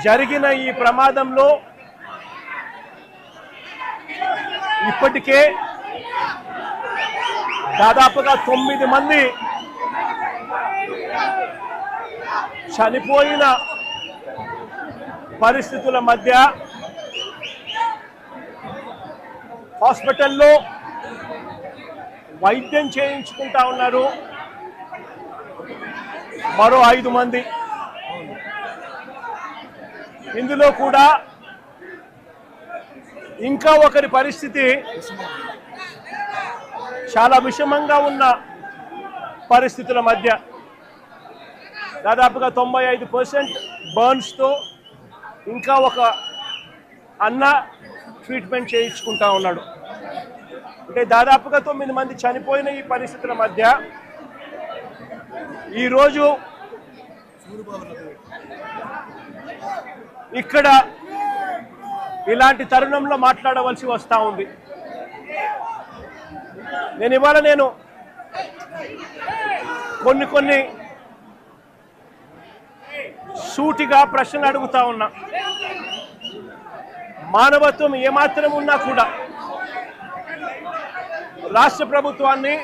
జరిగిన ఈ ప్రమాదంలో ఇప్పటికే దాదాపుగా 9 మంది చనిపోయిన పరిస్థితుల మధ్య హాస్పిటల్లో వైద్యం చేయించుకుంటా ఉన్నారు మరో 5 మంది. ఇందులో కూడా ఇంకా ఒకరి పరిస్థితి చాలా విషమంగా ఉన్న పరిస్థితుల మధ్య దాదాపుగా 95% బర్న్స్తో ఇంకా ఒక అన్న ట్రీట్మెంట్ చేయించుకుంటా ఉన్నాడు. అంటే దాదాపుగా 9 మంది చనిపోయిన ఈ పరిస్థితుల మధ్య ఈరోజు ఇక్కడ ఇలాంటి తరుణంలో మాట్లాడవలసి వస్తూ ఉంది. ఇవాళ కొన్ని సూటిగా ప్రశ్నలు అడుగుతా ఉన్నా. మానవత్వం ఏమాత్రం ఉన్నా కూడా రాష్ట్ర ప్రభుత్వాన్ని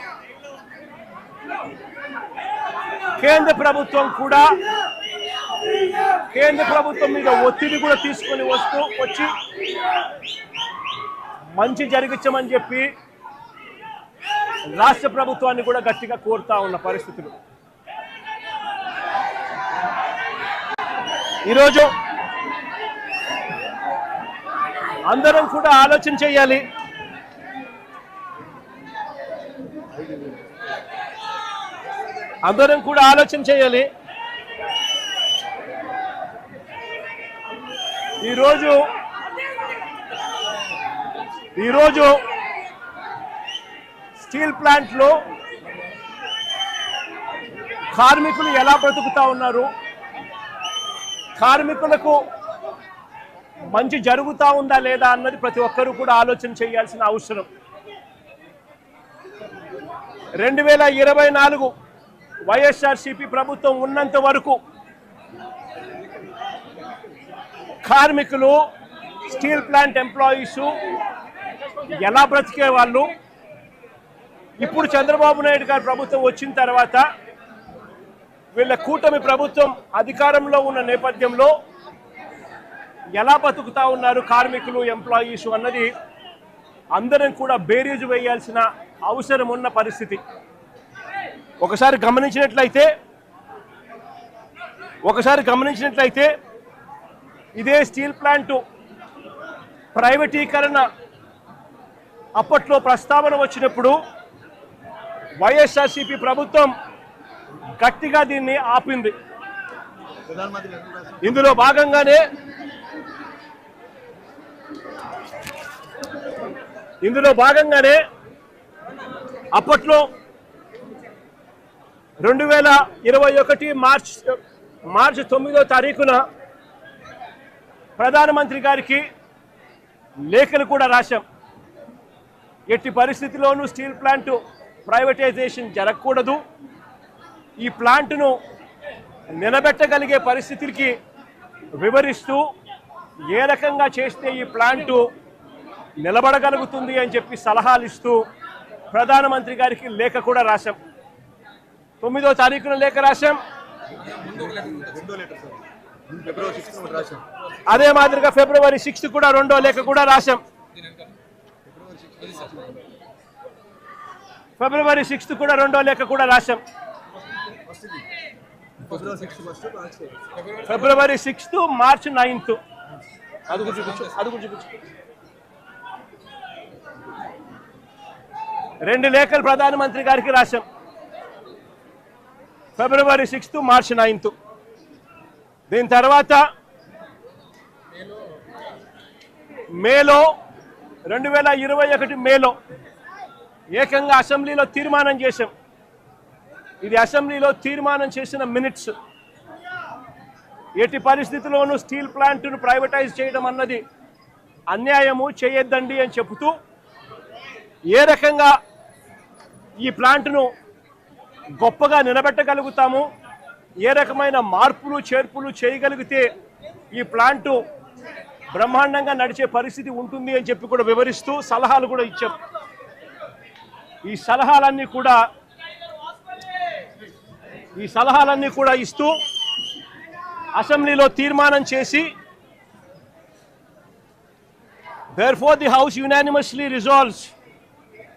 కేంద్ర ప్రభుత్వం మీద ఒత్తిడి కూడా తీసుకొని వచ్చి మంచి జరిగించమని చెప్పి రాష్ట్ర ప్రభుత్వాన్ని కూడా గట్టిగా కోరుతా ఉన్న పరిస్థితులు. ఈరోజు అందరం కూడా ఆలోచన చేయాలి. ఈరోజు స్టీల్ ప్లాంట్లో కార్మికులు ఎలా బ్రతుకుతా ఉన్నారు, కార్మికులకు మంచి జరుగుతా ఉందా లేదా అన్నది ప్రతి ఒక్కరూ కూడా ఆలోచన చేయాల్సిన అవసరం. 2024 వైఎస్ఆర్సీపీ ప్రభుత్వం ఉన్నంత వరకు కార్మికులు, స్టీల్ ప్లాంట్ ఎంప్లాయీస్ ఎలా బ్రతికే వాళ్ళు, ఇప్పుడు చంద్రబాబు నాయుడు గారి ప్రభుత్వం వచ్చిన తర్వాత వీళ్ళ కూటమి ప్రభుత్వం అధికారంలో ఉన్న నేపథ్యంలో ఎలా బతుకుతా ఉన్నారు కార్మికులు, ఎంప్లాయీస్ అన్నది అందరం కూడా బేరీజు వేయాల్సిన అవసరం ఉన్న పరిస్థితి. ఒకసారి గమనించినట్లయితే ఇదే స్టీల్ ప్లాంటు ప్రైవేటీకరణ అప్పట్లో ప్రస్తావన వచ్చినప్పుడు వైఎస్ఆర్సీపీ ప్రభుత్వం గట్టిగా దీన్ని ఆపింది. ఇందులో భాగంగానే అప్పట్లో 2021 మార్చి 9వ తారీఖున ప్రధానమంత్రి గారికి లేఖలు కూడా రాశాం. ఎట్టి పరిస్థితిలోనూ స్టీల్ ప్లాంట్ ప్రైవేటైజేషన్ జరగకూడదు, ఈ ప్లాంట్ను నిలబెట్టగలిగే పరిస్థితికి వివరిస్తూ ఏ రకంగా చేస్తే ఈ ప్లాంటు నిలబడగలుగుతుంది అని చెప్పి సలహాలు ఇస్తూ ప్రధానమంత్రి గారికి లేఖ కూడా రాశాం. 9వ తారీఖున లేఖ రాశాం. అదే మాదిరిగా ఫిబ్రవరి 6 కూడా రెండో లేఖ కూడా రాశాం. ఫిబ్రవరి 6 కూడా రెండో లేఖ కూడా రాశాం. ఫిబ్రవరి 6 మార్చి 9 అది చూపించు. 2 లేఖలు ప్రధానమంత్రి గారికి రాశాం. ఫిబ్రవరి 6 మార్చి 9. దీని తర్వాత మేలో 2021 మేలో ఏకంగా అసెంబ్లీలో తీర్మానం చేశాం. ఇది అసెంబ్లీలో తీర్మానం చేసిన మినిట్స్. ఎట్టి పరిస్థితుల్లోనూ స్టీల్ ప్లాంట్ను ప్రైవేటైజ్ చేయడం అన్నది అన్యాయము, చేయొద్దండి అని చెబుతూ ఏ రకంగా ఈ ప్లాంట్ను గొప్పగా నిలబెట్టగలుగుతాము, ఏ రకమైన మార్పులు చేర్పులు చేయగలిగితే ఈ ప్లాంటు బ్రహ్మాండంగా నడిచే పరిస్థితి ఉంటుంది అని చెప్పి కూడా వివరిస్తూ సలహాలు కూడా ఇచ్చాం. ఈ సలహాలన్నీ కూడా ఇస్తూ అసెంబ్లీలో తీర్మానం చేసి therefore the house unanimously resolves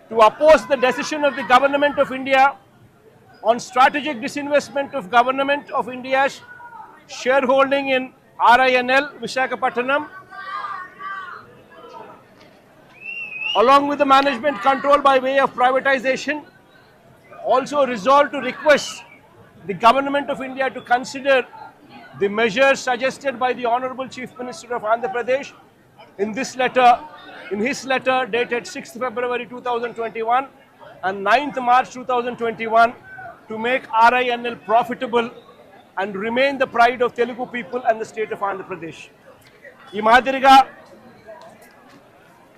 to oppose the decision of the government of India on strategic disinvestment of government of India's shareholding in RINL Visakhapatnam along with the management control by way of privatization. Also resolved to request the government of India to consider the measures suggested by the Honorable Chief Minister of Andhra Pradesh in his letter dated 6th February 2021 and 9th March 2021 to make RINL profitable and remain the pride of Telugu people and the state of Andhra Pradesh. ఈ మాదిరిగా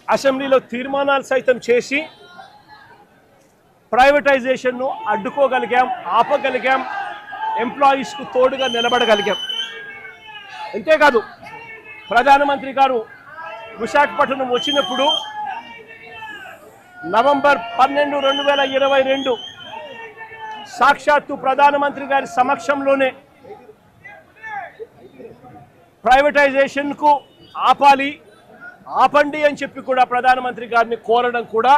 అసెంబ్లీలో తీర్మానాలు సైతం చేసి ప్రైవేటైజేషన్ను అడ్డుకోగలిగాం, ఆపగలిగాం, ఎంప్లాయీస్కు తోడుగా నిలబడగలిగాం. అంతేకాదు ప్రధానమంత్రి గారు విశాఖపట్నం వచ్చినప్పుడు నవంబర్ 12, 2022 సాక్షాత్తు ప్రధానమంత్రి గారి సమక్షంలోనే ప్రైవేటైజేషన్కు ఆపండి అని చెప్పి కూడా ప్రధానమంత్రి గారిని కోరడం కూడా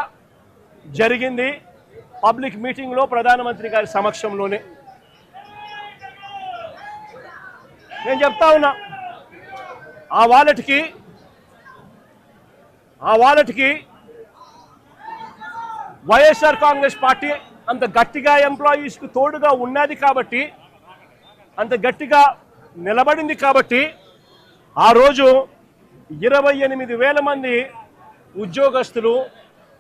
జరిగింది. పబ్లిక్ మీటింగ్లో ప్రధానమంత్రి గారి సమక్షంలోనే. నేను చెప్తా ఉన్నా, ఆ వాలెట్కి వైఎస్ఆర్ కాంగ్రెస్ పార్టీ అంత గట్టిగా ఎంప్లాయీస్కు తోడుగా ఉన్నది కాబట్టి, అంత గట్టిగా నిలబడింది కాబట్టి ఆ రోజు 28,000 మంది ఉద్యోగస్తులు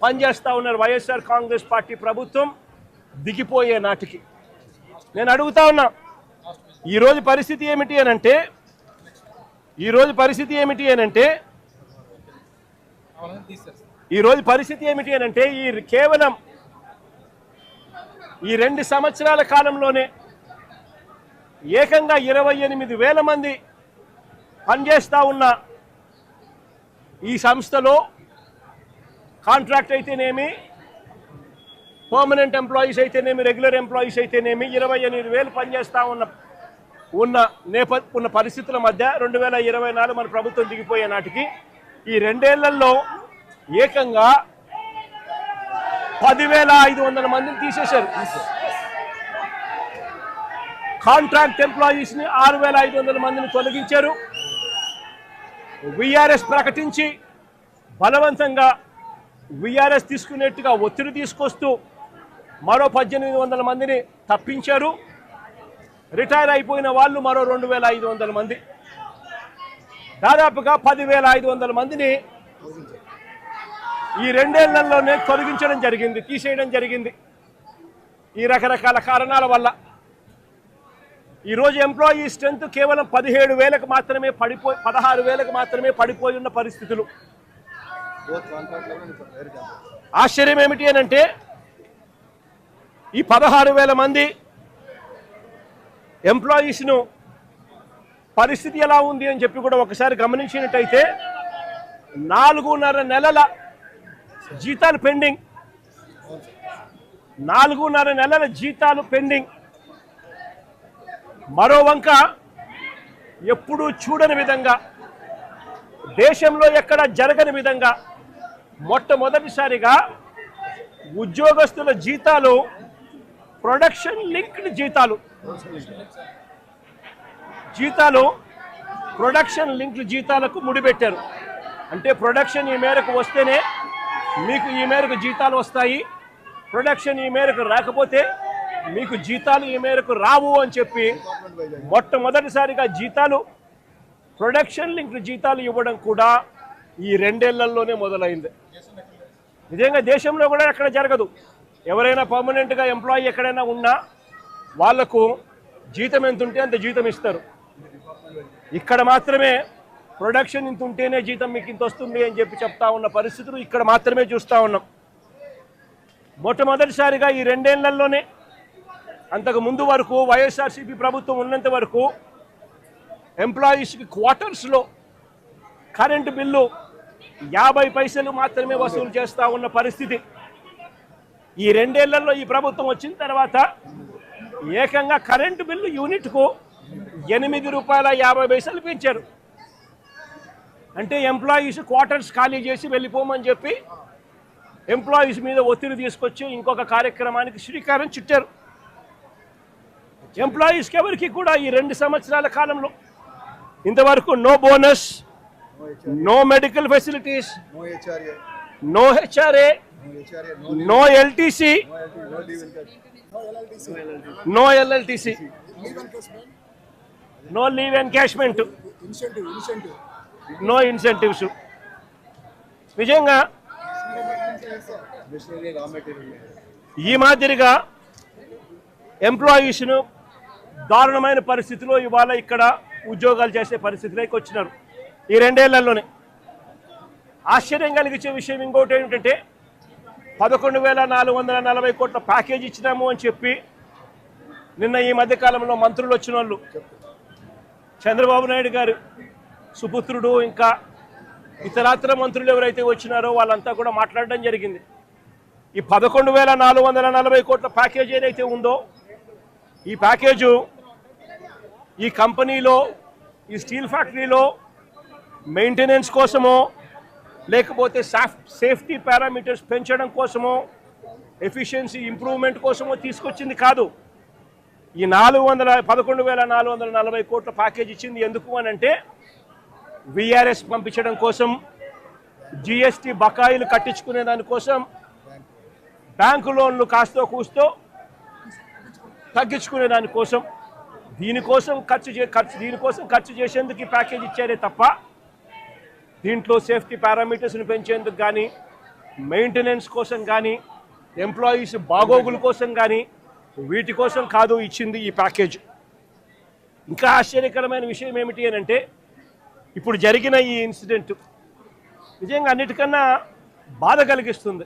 పనిచేస్తూ ఉన్నారు వైఎస్ఆర్ కాంగ్రెస్ పార్టీ ప్రభుత్వం దిగిపోయే నాటికి. నేను అడుగుతా ఉన్నా, ఈరోజు పరిస్థితి ఏమిటి అనంటే కేవలం ఈ 2 సంవత్సరాల కాలంలోనే ఏకంగా 28,000 మంది పనిచేస్తూ ఉన్న ఈ సంస్థలో కాంట్రాక్ట్ అయితేనేమి, పర్మనెంట్ ఎంప్లాయీస్ అయితేనేమి, రెగ్యులర్ ఎంప్లాయీస్ అయితేనేమి 28,000 పనిచేస్తూ ఉన్న పరిస్థితుల మధ్య 2024 మన ప్రభుత్వం దిగిపోయే నాటికి ఈ 2 ఏళ్లలో ఏకంగా 10,500 మందిని తీసేశారు. కాంట్రాక్ట్ ఎంప్లాయీస్ని 6,500 మందిని తొలగించారు. విఆర్ఎస్ ప్రకటించి బలవంతంగా విఆర్ఎస్ తీసుకునేట్టుగా ఒత్తిడి తీసుకొస్తూ మరో 1,800 మందిని తప్పించారు. రిటైర్ అయిపోయిన వాళ్ళు మరో 2,500 మంది, దాదాపుగా 10,500 మందిని ఈ 2 ఏళ్లలోనే తొలగించడం జరిగింది, తీసేయడం జరిగింది. ఈ రకరకాల కారణాల వల్ల ఈరోజు ఎంప్లాయీ స్ట్రెంత్ కేవలం 17,000కు మాత్రమే 16,000కు మాత్రమే పడిపోయి ఉన్న పరిస్థితులు. ఆశ్చర్యం ఏమిటి అనంటే ఈ 16,000 మంది ఎంప్లాయీస్ను పరిస్థితి ఎలా ఉంది అని చెప్పి కూడా ఒకసారి గమనించినట్టయితే 4.5 నెలల జీతాలు పెండింగ్, 4.5 నెలల జీతాలు పెండింగ్. మరో వంక ఎప్పుడూ చూడని విధంగా, దేశంలో ఎక్కడ జరగని విధంగా మొట్టమొదటిసారిగా ఉద్యోగస్తుల జీతాలు ప్రొడక్షన్ లింక్డ్ ప్రొడక్షన్ లింక్డ్ జీతాలకు ముడిపెట్టారు. అంటే ప్రొడక్షన్ ఈ మేరకు వస్తేనే మీకు ఈ మేరకు జీతాలు వస్తాయి, ప్రొడక్షన్ ఈ మేరకు రాకపోతే మీకు జీతాలు ఈ మేరకు రావు అని చెప్పి మొట్టమొదటిసారిగా ప్రొడక్షన్ లింక్డ్ జీతాలు ఇవ్వడం కూడా ఈ 2 ఏళ్లలోనే మొదలైంది. నిజంగా దేశంలో కూడా ఎక్కడ జరగదు. ఎవరైనా పర్మనెంట్గా ఎంప్లాయీ ఎక్కడైనా ఉన్నా వాళ్లకు జీతం ఎంత ఉంటే అంత జీతం ఇస్తారు. ఇక్కడ మాత్రమే ప్రొడక్షన్ ఇంత ఉంటేనే జీతం మీకు ఇంత వస్తుంది అని చెప్పి చెప్తా ఉన్న పరిస్థితులు ఇక్కడ మాత్రమే చూస్తూ ఉన్నాం. మొట్టమొదటిసారిగా ఈ 2 ఏళ్లలోనే, అంతకు ముందు వరకు వైఎస్ఆర్సీపీ ప్రభుత్వం ఉన్నంత వరకు ఎంప్లాయీస్కి క్వార్టర్స్లో కరెంటు బిల్లు 50 పైసలు మాత్రమే వసూలు చేస్తూ ఉన్న పరిస్థితి. ఈ 2 ఏళ్లలో ఈ ప్రభుత్వం వచ్చిన తర్వాత ఏకంగా కరెంటు బిల్లు యూనిట్కు ₹8.50 పెంచారు. అంటే ఎంప్లాయీస్ క్వార్టర్స్ ఖాళీ చేసి వెళ్ళిపోమని చెప్పి ఎంప్లాయీస్ మీద ఒత్తిడి తీసుకొచ్చి ఇంకొక కార్యక్రమానికి శ్రీకారం చుట్టారు. ఎంప్లాయీస్కి ఎవరికి కూడా ఈ 2 సంవత్సరాల కాలంలో ఇంతవరకు no bonus, no medical facilities, no HRA, no LTC, no LLTC, no leave encashment, no incentives. నిజంగా ఈ మాదిరిగా ఎంప్లాయీస్ను దారుణమైన పరిస్థితిలో ఇవాళ ఇక్కడ ఉద్యోగాలు చేసే పరిస్థితిలోకి వచ్చినారు ఈ 2 ఏళ్లలోనే. ఆశ్చర్యం కలిగించే విషయం ఇంకోటి ఏమిటంటే 11,440 కోట్ల ప్యాకేజ్ ఇచ్చినాము అని చెప్పి నిన్న ఈ మధ్యకాలంలో మంత్రులు వచ్చిన వాళ్ళు చంద్రబాబు నాయుడు గారు సుపుత్రుడు ఇంకా ఇతరాతర మంత్రులు ఎవరైతే వచ్చినారో వాళ్ళంతా కూడా మాట్లాడడం జరిగింది. ఈ 11,440 కోట్ల ప్యాకేజ్ ఏదైతే ఉందో ఈ ప్యాకేజు ఈ కంపెనీలో ఈ స్టీల్ ఫ్యాక్టరీలో మెయింటెనెన్స్ కోసమో లేకపోతే సేఫ్టీ పారామీటర్స్ పెంచడం కోసమో ఎఫిషియన్సీ ఇంప్రూవ్మెంట్ కోసమో తీసుకొచ్చింది కాదు. ఈ 11,440 కోట్ల ప్యాకేజ్ ఇచ్చింది ఎందుకు అని అంటే విఆర్ఎస్ పంపించడం కోసం, జిఎస్టీ బకాయిలు కట్టించుకునే దానికోసం, బ్యాంకు లోన్లు కాస్తో కూస్తో తగ్గించుకునే దానికోసం, దీనికోసం ఖర్చు చేసేందుకు ఈ ప్యాకేజ్ ఇచ్చారే తప్ప దీంట్లో సేఫ్టీ పారామీటర్స్ని పెంచేందుకు కానీ, మెయింటెనెన్స్ కోసం కానీ, ఎంప్లాయీస్ బాగోగుల కోసం కానీ వీటి కోసం కాదు ఇచ్చింది ఈ ప్యాకేజ్. ఇంకా ఆశ్చర్యకరమైన విషయం ఏమిటి అని అంటే ఇప్పుడు జరిగిన ఈ ఇన్సిడెంట్ నిజంగా అన్నిటికన్నా బాధ కలిగిస్తుంది.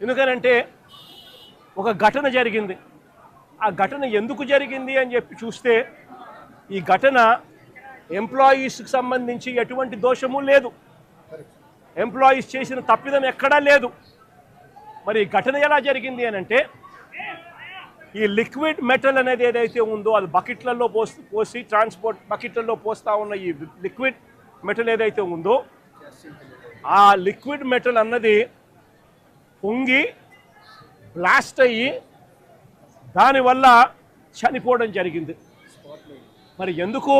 ఎందుకనంటే ఒక ఘటన జరిగింది. ఆ ఘటన ఎందుకు జరిగింది అని చెప్పి చూస్తే ఈ ఘటన ఎంప్లాయీస్కి సంబంధించి ఎటువంటి దోషము లేదు, ఎంప్లాయీస్ చేసిన తప్పిదం ఎక్కడా లేదు. మరి ఈ ఘటన ఎలా జరిగింది అని అంటే ఈ లిక్విడ్ మెటల్ అనేది ఏదైతే ఉందో అది బకెట్లలో పోసి ట్రాన్స్పోర్ట్ బకెట్లలో పోస్తూ ఉన్న ఈ లిక్విడ్ మెటల్ ఏదైతే ఉందో ఆ లిక్విడ్ మెటల్ అన్నది పొంగి బ్లాస్ట్ అయ్యి దానివల్ల చనిపోవడం జరిగింది. మరి ఎందుకు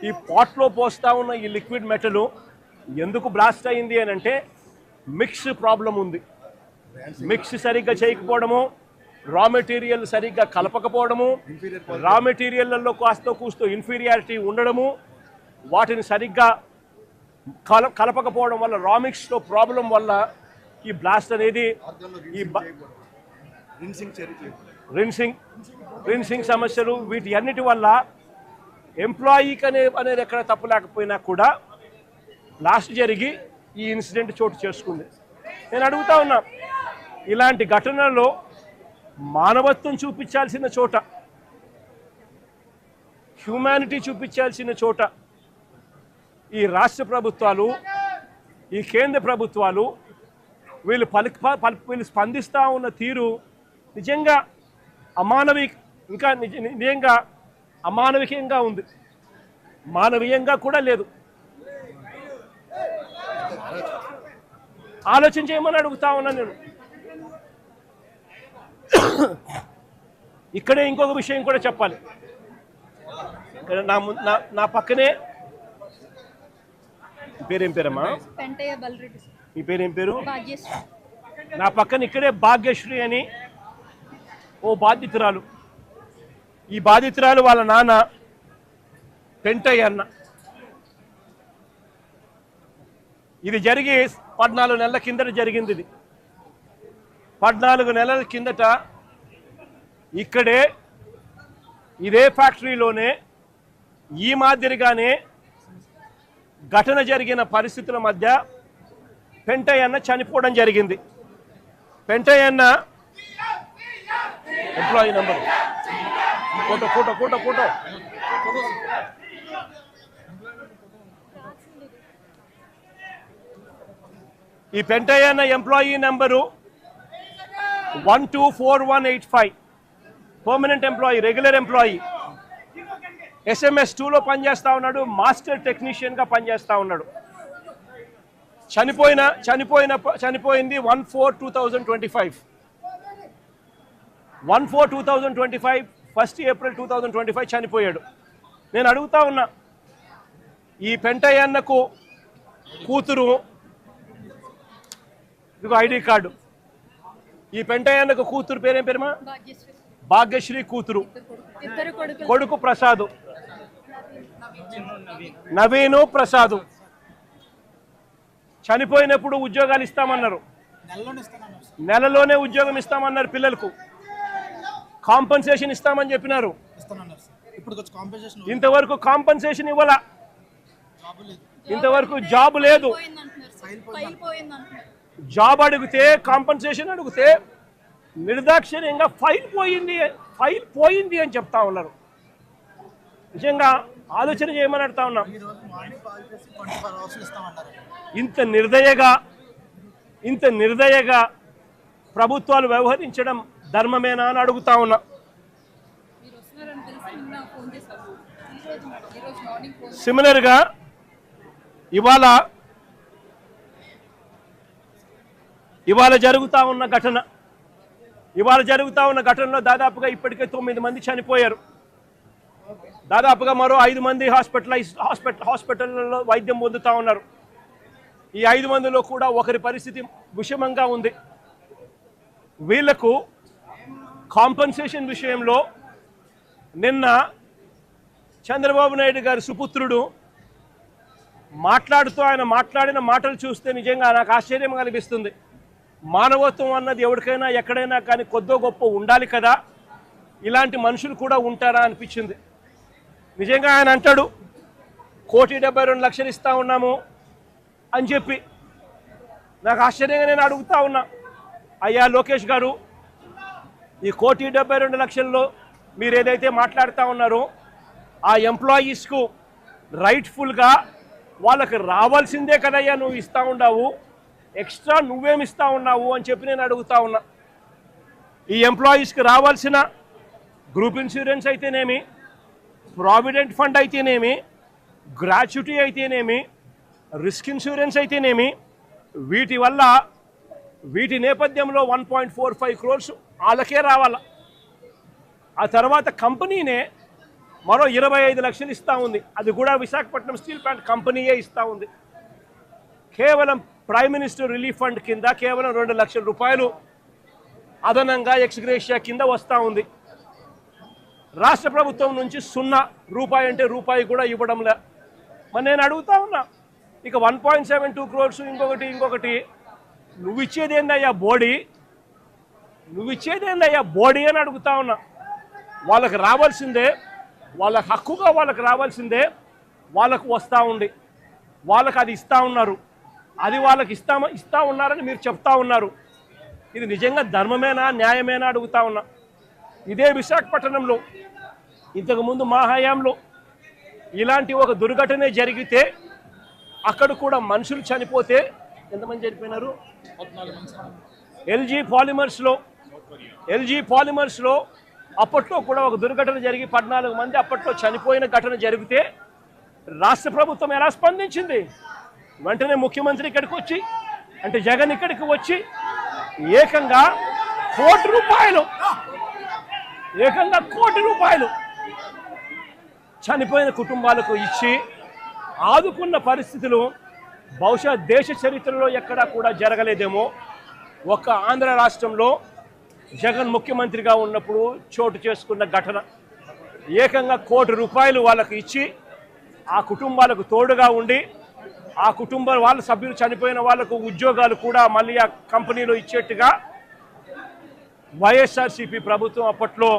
ఈ పాట్లో పోస్తూ ఉన్న ఈ లిక్విడ్ మెటల్ ఎందుకు బ్లాస్ట్ అయింది అని అంటే మిక్స్ ప్రాబ్లం ఉంది. మిక్స్ సరిగ్గా చేయకపోవడము, రా మెటీరియల్ సరిగ్గా కలపకపోవడము, రా మెటీరియల్లో కాస్తో కూస్తో ఇన్ఫీరియారిటీ ఉండడము, వాటిని సరిగ్గా కలపకపోవడం వల్ల రా మిక్స్లో ప్రాబ్లం వల్ల ఈ బ్లాస్ట్ అనేది ఈ రిన్సింగ్ సమస్యలు వీటి అన్నిటి వల్ల ఎంప్లాయీకి అనేది ఎక్కడ తప్పు లేకపోయినా కూడా బ్లాస్ట్ జరిగి ఈ ఇన్సిడెంట్ చోటు చేసుకుంది. నేను అడుగుతా ఉన్నా, ఇలాంటి ఘటనలో మానవత్వం చూపించాల్సిన చోట, హ్యూమానిటీ చూపించాల్సిన చోట ఈ రాష్ట్ర ప్రభుత్వాలు, ఈ కేంద్ర ప్రభుత్వాలు వీళ్ళు స్పందిస్తూ ఉన్న తీరు నిజంగా నిజంగా అమానవికంగా ఉంది, మానవీయంగా కూడా లేదు. ఆలోచన చేయమని అడుగుతా ఉన్నా నేను. ఇక్కడే ఇంకొక విషయం కూడా చెప్పాలి. ఇక్కడ నా పక్కనే పేరేం పేరమ్మా? మీ పేరేం పేరు? నా పక్కన ఇక్కడే భాగ్యశ్రీ అని ఓ బాధితురాలు. ఈ బాధితురాలు వాళ్ళ నాన్న పెంటయ్య అన్న. ఇది జరిగి 14 నెలల కిందట జరిగింది. ఇది 14 నెలల కిందట ఇక్కడే ఇదే ఫ్యాక్టరీలోనే ఈ మాదిరిగానే ఘటన జరిగిన పరిస్థితుల మధ్య పెంటయ్య అన్న చనిపోవడం జరిగింది. పెంటయ్య అన్న ఎంప్లాయీ నెంబర్ ఫోటో ఈ పెంటయ్యన్న employee number 124185, permanent employee, regular employee. SMS 2లో పనిచేస్తూ ఉన్నాడు, మాస్టర్ టెక్నీషియన్గా పనిచేస్తూ ఉన్నాడు. చనిపోయింది 1/4/2025, 1/4/2025, 1 April 2025 చనిపోయాడు. నేను అడుగుతా ఉన్నా, ఈ పెంటయ్యన్నకు కూతురు, ఇదిగో ఐడి కార్డు, ఈ పెంటయ్యన్నకు కూతురు పేరేం పేరుమా? భాగ్యశ్రీ కూతురు, కొడుకు ప్రసాద్, నవీను ప్రసాద్. చనిపోయినప్పుడు ఉద్యోగాలు ఇస్తామన్నారు, నెలలోనే ఉద్యోగం ఇస్తామన్నారు, పిల్లలకు కాంపన్సేషన్ ఇస్తామని చెప్పినారు. ఇంతవరకు కాంపన్సేషన్ ఇవ్వాల, ఇంతవరకు జాబ్ లేదు. జాబ్ అడిగితే, కాంపన్సేషన్ అడిగితే నిర్దాక్షిణ్యంగా ఫైల్ పోయింది అని చెప్తా ఉన్నారు. నిజంగా ఆలోచన చేయమని అడుగుతా ఉన్నాం. ఇంత నిర్దయగా ప్రభుత్వాలు వ్యవహరించడం ధర్మమేనా అని అడుగుతా ఉన్నా. సిమిలర్గా ఇవాళ జరుగుతూ ఉన్న ఘటనలో దాదాపుగా ఇప్పటికే 9 మంది చనిపోయారు. దాదాపుగా మరో 5 మంది హాస్పిటల్లో వైద్యం పొందుతూ ఉన్నారు. ఈ 5 మందిలో కూడా ఒకరి పరిస్థితి విషమంగా ఉంది. వీళ్లకు కాంపన్సేషన్ విషయంలో నిన్న చంద్రబాబు నాయుడు గారి సుపుత్రుడు ఆయన మాట్లాడిన మాటలు చూస్తే నిజంగా నాకు ఆశ్చర్యం అనిపిస్తుంది. మానవత్వం అన్నది ఎవరికైనా ఎక్కడైనా కానీ కొద్దో గొప్ప ఉండాలి కదా, ఇలాంటి మనుషులు కూడా ఉంటారా అనిపించింది. నిజంగా ఆయన అంటాడు 1,72,00,000 ఇస్తా ఉన్నాము అని చెప్పి. నాకు ఆశ్చర్యంగా నేను అడుగుతా ఉన్నా, అయ్యా లోకేష్ గారు, ఈ 1,72,00,000లో మీరు ఏదైతే మాట్లాడుతూ ఉన్నారో ఆ ఎంప్లాయీస్కు రైట్ఫుల్గా వాళ్ళకి రావాల్సిందే కదయ్యా నువ్వు ఇస్తూ ఉన్నావు, ఎక్స్ట్రా నువ్వేమి ఇస్తూ ఉన్నావు అని చెప్పి నేను అడుగుతా ఉన్నా. ఈ ఎంప్లాయీస్కి రావాల్సిన గ్రూప్ ఇన్సూరెన్స్ అయితేనేమి, ప్రావిడెంట్ ఫండ్ అయితేనేమి, గ్రాట్యుటీ అయితేనేమి, రిస్క్ ఇన్సూరెన్స్ అయితేనేమి, వీటి నేపథ్యంలో 1.45 crores వాళ్ళకే రావాల. ఆ తర్వాత కంపెనీనే మరో 25 లక్షలు ఇస్తూ ఉంది. అది కూడా విశాఖపట్నం స్టీల్ ప్లాంట్ కంపెనీయే ఇస్తూ ఉంది. కేవలం ప్రైమ్ మినిస్టర్ రిలీఫ్ ఫండ్ కింద కేవలం 2 లక్షల రూపాయలు అదనంగా ఎక్స్గ్రేషియా కింద వస్తూ ఉంది. రాష్ట్ర ప్రభుత్వం నుంచి 0 రూపాయి అంటే రూపాయి కూడా ఇవ్వడంలే. మరి నేను అడుగుతా ఉన్నా, ఇక 1.72 crores ఇంకొకటి నువ్వు ఇచ్చేదేందయ్యా బోడీ అని అడుగుతా ఉన్నా. వాళ్ళకి రావాల్సిందే, వాళ్ళ హక్కుగా వాళ్ళకి రావాల్సిందే వాళ్ళకు వస్తూ ఉంది. వాళ్ళకి అది ఇస్తూ ఉన్నారు, అది వాళ్ళకి ఇస్తూ ఉన్నారని మీరు చెప్తా ఉన్నారు. ఇది నిజంగా ధర్మమేనా, న్యాయమేనా అడుగుతా ఉన్నా. ఇదే విశాఖపట్నంలో ఇంతకుముందు మా హయాంలో ఇలాంటి ఒక దుర్ఘటన జరిగితే అక్కడ కూడా మనుషులు చనిపోతే ఎంతమంది చనిపోయినారు? ఎల్జీ పాలిమర్స్లో అప్పట్లో కూడా ఒక దుర్ఘటన జరిగి 14 మంది అప్పట్లో చనిపోయిన ఘటన జరిగితే రాష్ట్ర ప్రభుత్వం ఎలా స్పందించింది? వెంటనే ముఖ్యమంత్రి ఇక్కడికి వచ్చి, అంటే జగన్ ఇక్కడికి వచ్చి ఏకంగా ₹1 కోటి చనిపోయిన కుటుంబాలకు ఇచ్చి ఆదుకున్న పరిస్థితులు బహుశా దేశ చరిత్రలో ఎక్కడా కూడా జరగలేదేమో. ఒక్క ఆంధ్ర రాష్ట్రంలో జగన్ ముఖ్యమంత్రిగా ఉన్నప్పుడు చోటు చేసుకున్న ఘటన. ఏకంగా ₹1 కోటి వాళ్ళకి ఇచ్చి ఆ కుటుంబాలకు తోడుగా ఉండి ఆ వాళ్ళ సభ్యులు చనిపోయిన వాళ్ళకు ఉద్యోగాలు కూడా మళ్ళీ ఆ కంపెనీలో ఇచ్చేట్టుగా వైఎస్ఆర్సీపీ ప్రభుత్వం అప్పట్లో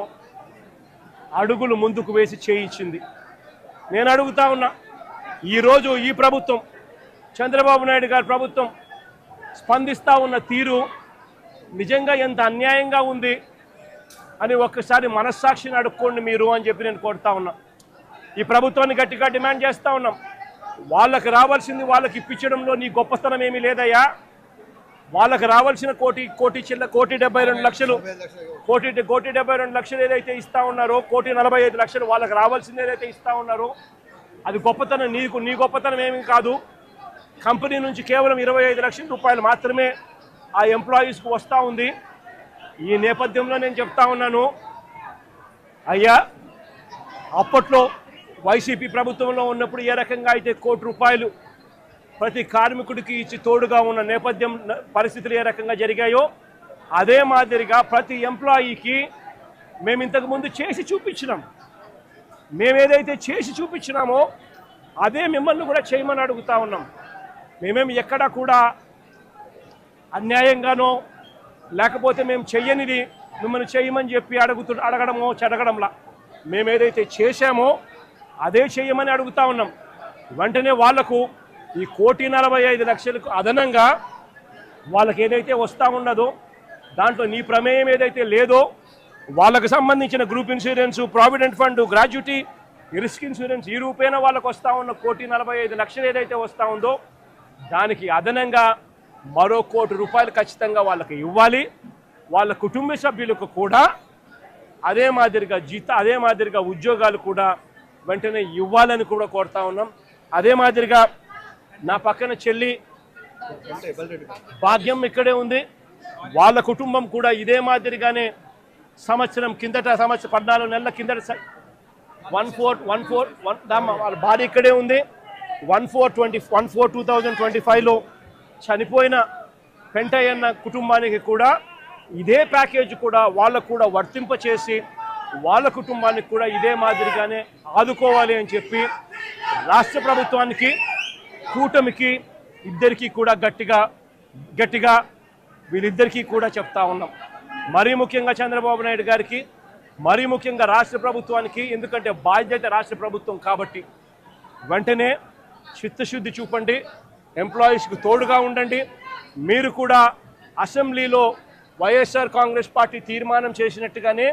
అడుగులు ముందుకు వేసి చేయించింది. నేను అడుగుతా ఉన్నా, ఈరోజు ఈ ప్రభుత్వం, చంద్రబాబు నాయుడు గారి ప్రభుత్వం స్పందిస్తూ ఉన్న తీరు నిజంగా ఎంత అన్యాయంగా ఉంది అని ఒక్కసారి మనస్సాక్షిని అడుక్కోండి మీరు అని చెప్పి నేను కోరుతా ఉన్నా. ఈ ప్రభుత్వాన్ని గట్టిగా డిమాండ్ చేస్తూ ఉన్నాం. వాళ్ళకి రావాల్సింది వాళ్ళకి ఇప్పించడంలో నీ గొప్పతనం ఏమీ లేదయ్యా. వాళ్ళకి రావాల్సిన కోటి 72 లక్షలు కోటి 72 లక్షలు ఏదైతే ఇస్తా ఉన్నారో, 1,45 లక్షలు వాళ్ళకి రావాల్సింది ఏదైతే ఇస్తా ఉన్నారో అది గొప్పతనం. నీ గొప్పతనం ఏమీ కాదు. కంపెనీ నుంచి కేవలం 25 లక్షల రూపాయలు మాత్రమే ఆ ఎంప్లాయీస్కు వస్తూ ఉంది. ఈ నేపథ్యంలో నేను చెప్తా ఉన్నాను, అయ్యా అప్పట్లో వైసీపీ ప్రభుత్వంలో ఉన్నప్పుడు ఏ రకంగా అయితే ₹1,00,00,000 ప్రతి కార్మికుడికి ఇచ్చి తోడుగా ఉన్న నేపథ్యం పరిస్థితులు ఏ రకంగా జరిగాయో అదే మాదిరిగా ప్రతి ఎంప్లాయీకి మేము ఇంతకుముందు చేసి చూపించినాం. మేమేదైతే చేసి చూపించినామో అదే మిమ్మల్ని కూడా చేయమని అడుగుతా ఉన్నాం. మేమేమి ఎక్కడా కూడా అన్యాయంగానో లేకపోతే మేము చెయ్యనిది మిమ్మల్ని చేయమని చెప్పి అడగడంలా మేమేదైతే చేశామో అదే చేయమని అడుగుతా ఉన్నాం. వెంటనే వాళ్లకు ఈ 1,45 లక్షలకు అదనంగా వాళ్ళకి ఏదైతే వస్తూ ఉన్నదో దాంట్లో నీ ప్రమేయం ఏదైతే లేదో వాళ్ళకు సంబంధించిన group insurance, provident fund, gratuity, risk insurance ఈ రూపేణ వాళ్ళకు వస్తూ ఉన్న 1,45 లక్షలు ఏదైతే వస్తూ ఉందో దానికి అదనంగా మరో ₹1,00,00,000 ఖచ్చితంగా వాళ్ళకి ఇవ్వాలి. వాళ్ళ కుటుంబ సభ్యులకు కూడా అదే మాదిరిగా ఉద్యోగాలు కూడా వెంటనే ఇవ్వాలని కూడా కోరుతా ఉన్నాం. అదే మాదిరిగా నా పక్కన చెల్లి భాగ్యం ఇక్కడే ఉంది. వాళ్ళ కుటుంబం కూడా ఇదే మాదిరిగానే సంవత్సరం 14 నెలల కిందట 14 వాళ్ళ భార్య ఇక్కడే ఉంది. 1/4/2025లో చనిపోయిన పెంటయ్యన్న కుటుంబానికి కూడా ఇదే ప్యాకేజ్ కూడా వాళ్ళకు కూడా వర్తింపచేసి వాళ్ళ కుటుంబానికి కూడా ఇదే మాదిరిగానే ఆదుకోవాలి అని చెప్పి రాష్ట్ర ప్రభుత్వానికి, కూటమికి ఇద్దరికీ కూడా గట్టిగా వీళ్ళిద్దరికీ కూడా చెప్తా ఉన్నాం. మరీ ముఖ్యంగా చంద్రబాబు నాయుడు గారికి, మరీ ముఖ్యంగా రాష్ట్ర ప్రభుత్వానికి, ఎందుకంటే బాధ్యత రాష్ట్ర ప్రభుత్వం కాబట్టి వెంటనే చిత్తశుద్ధి చూపండి, ఎంప్లాయీస్కి తోడుగా ఉండండి. మీరు కూడా అసెంబ్లీలో వైఎస్ఆర్ కాంగ్రెస్ పార్టీ తీర్మానం చేసినట్టుగానే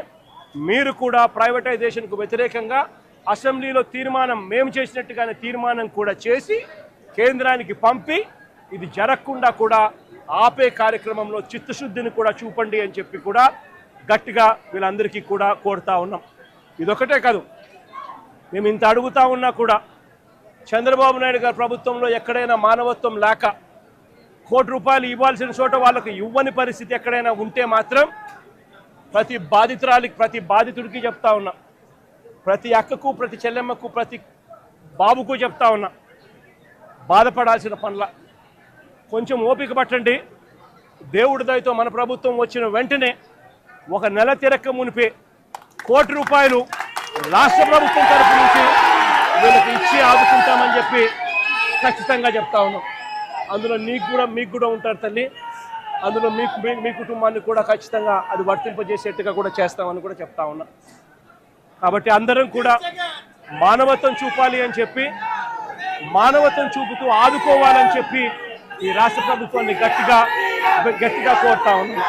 మీరు కూడా ప్రైవేటైజేషన్కు వ్యతిరేకంగా అసెంబ్లీలో మేము చేసినట్టుగానే తీర్మానం కూడా చేసి కేంద్రానికి పంపి ఇది జరగకుండా కూడా ఆపే కార్యక్రమంలో చిత్తశుద్ధిని కూడా చూపండి అని చెప్పి కూడా గట్టిగా వీళ్ళందరికీ కూడా కోరుతా ఉన్నాం. ఇదొకటే కాదు, మేము ఇంత అడుగుతా ఉన్నా కూడా చంద్రబాబు నాయుడు గారి ప్రభుత్వంలో ఎక్కడైనా మానవత్వం లేక ₹1,00,00,000 ఇవ్వాల్సిన చోట వాళ్ళకు ఇవ్వని పరిస్థితి ఎక్కడైనా ఉంటే మాత్రం ప్రతి బాధితుడికి చెప్తా ఉన్నా, ప్రతి అక్కకు, ప్రతి చెల్లెమ్మకు, ప్రతి బాబుకు చెప్తా ఉన్నా, బాధపడాల్సిన పనుల కొంచెం ఓపిక పట్టండి. దేవుడి దయతో మన ప్రభుత్వం వచ్చిన వెంటనే ఒక నెల తిరక్క మునిపే ₹1,00,00,000 రాష్ట్ర ప్రభుత్వం తరఫు నుంచి వీళ్ళకి ఇచ్చి ఆదుకుంటామని చెప్పి ఖచ్చితంగా చెప్తా ఉన్నాం. అందులో మీకు కూడా ఉంటారు తల్లి, అందులో మీ కుటుంబాన్ని కూడా ఖచ్చితంగా అది వర్తింపజేసేట్టుగా కూడా చేస్తామని కూడా చెప్తా ఉన్నా. కాబట్టి అందరం కూడా మానవత్వం చూపాలి అని చెప్పి, మానవత్వం చూపుతూ ఆదుకోవాలని చెప్పి ఈ రాష్ట్ర ప్రభుత్వాన్ని గట్టిగా కోరుతా ఉన్నాం.